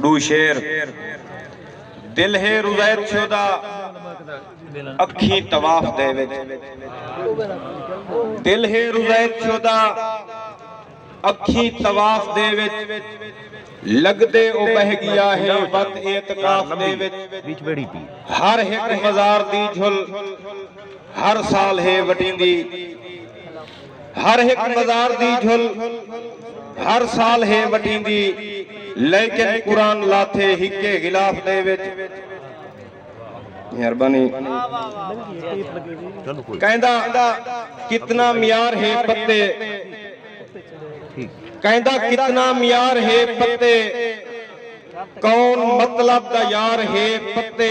दू शेर दिल है रुज़ैत शुदा अखी तवाफ दे विच दिल है रुज़ैत शुदा अखी तवाफ दे विच लगदे ओ बह गया है वत एतकाफ दे विच हर एक मज़ार दी झुल हर साल है वटिंदी हर एक मज़ार दी झुल हर साल है वटिंदी लेकिन कुरान लाथे हिके गिलाफ दे विच मेहरबानी कहंदा कितना मियार है पत्ते कहंदा कितना मियार है पत्ते कौन मतलब दा यार है पत्ते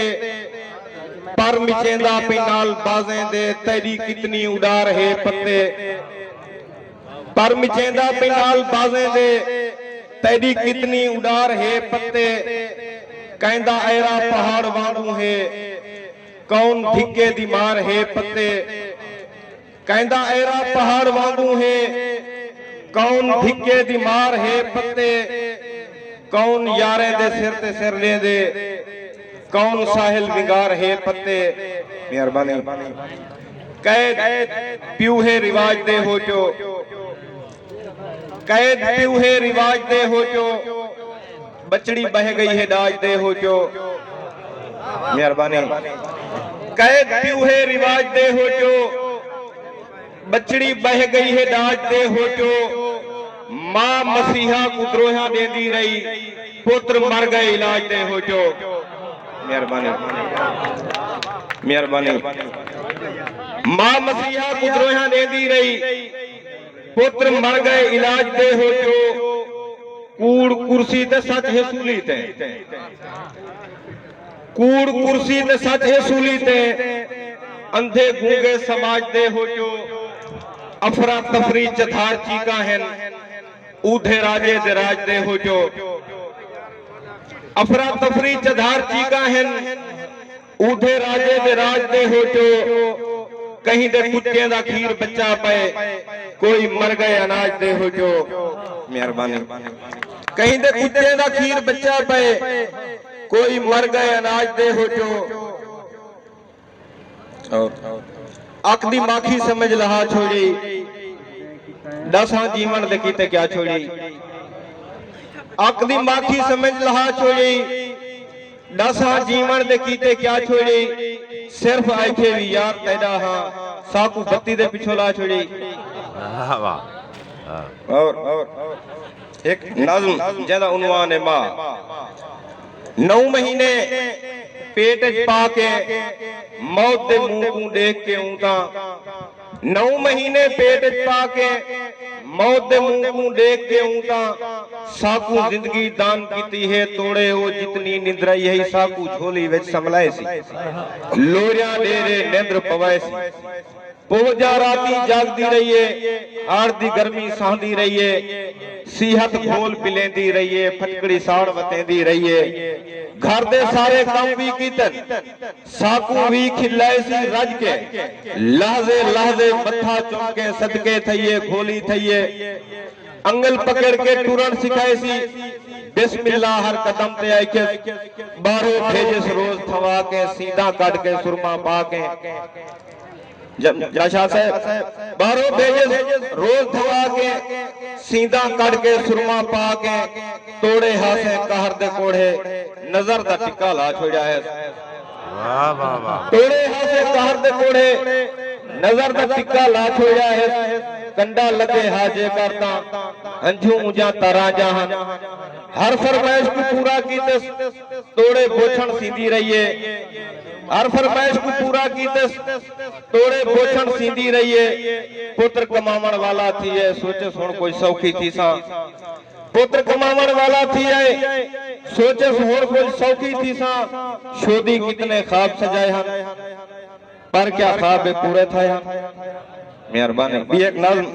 पर मिचेंदा पिनाल बाजें दे तेरी कितनी उडार है पत्ते पर मिचेंदा पिनाल बाजें दे तेरी कितनी उडार है पत्ते कहंदा ऐरा पहाड़ वांगू है कौन धिक्के दी मार है पत्ते कहंदा ऐरा पहाड़ वांगू है कौन धिक्के दी मार है पत्ते कौन यारे दे सिर ते सिर ले दे कौन साहिल विंगार है पत्ते मेहरबानी कैद प्यूहे रिवाज दे हो जो कैद प्यूहे रिवाज दे हो जो बचड़ी बह गई है डाज दे हो जो मेहरबानी कैद प्यूहे रिवाज दे हो जो बचड़ी बह गई है डाज दे हो जो मां मसीहा को द्रोहा देंदी रही पुत्र मर गए इलाज दे हो जो मेहरबानी मेहरबानी मां मसीहा को द्रोहा देंदी रही पुत्र मर गए इलाज दे हो जो कूड़ कुर्सी ते सच है सूली ते कूड़ कुर्सी ते सच है सूली ते अंधे गूंगे समाज दे हो जो अफरा तफरी चथार चीका हैं ऊधे राजे दे राज दे हो जो अफरा तफरी चधार चीका हैं ऊधे राजे दे राज दे हो जो कहीं दे कुत्ते दा खीर बच्चा पे कोई मर गए अनाज दे हो जो मेहरबानी कहीं दे कुत्ते दा खीर बच्चा पे कोई मर गए अनाज दे हो जो अक दी माखी समझ लहा छोड़ी दसा जीवन दे कीते क्या छोड़ी अक दी माखी समझ लहा छोड़ी दसा जीवन दे कीते क्या छोड़ी सिर्फ आखे भी यार तेरा हाँ साकू बत्ती दे पिछो ला छोड़ी और एक नज़्म जेदा उन्वान है मां 9 महीने पेट पा के मौत दे मुंह को देख के ऊंता 9 महीने पेट पा के मौत दे मुंह को देख के ऊंता साकू जिंदगी दान कीती है तोड़े वो जितनी निंद्रा यही साकू झोली विच संभलाए सी लोरिया डेरे निंद्र पवाए सी पोजा राती जागदी रहिए आड़ दी गर्मी सहंदी रहिए सीहत घोल पिलेंदी रहिए फटकड़ी साड़ वतेंदी रहिए घर दे सारे काम भी कीतन साकू भी खिलाए सी रज के लहजे लहजे मथा चुम के सदके थइए खोली थइए अंगल पकड़ के टूरण सिखाए सी बिस्मिल्लाह हर कदम ते आके बारो भेजिस रोज थवा के सीधा काट के सुरमा पा के जशा साहब बारो भेजिस रोज थवा के सीधा काट के सुरमा पा के तोड़े हासे कहर दे कोड़े नजर दा टिक्का ला छोड़ा है वाह वाह वाह तोड़े हासे कहर दे कोड़े नजर दा टिक्का ला छोड़ा है कंडा लगे हाजे करता अंजू मुझा तारा जहान हर फरमाइश को पूरा कीते तोड़े बोछण सीधी रहिए हर फरमाइश को पूरा कीते तोड़े बोछण सीधी रहिए पुत्र कमावण वाला थी है सोचे सुन कोई सौखी थी सा पुत्र कमावण वाला थी है सोचे सुन कोई सौखी थी सा शोदी कितने ख्वाब सजाए हैं पर क्या ख्वाब पूरे थे मेहरबानी भी एक नज़्म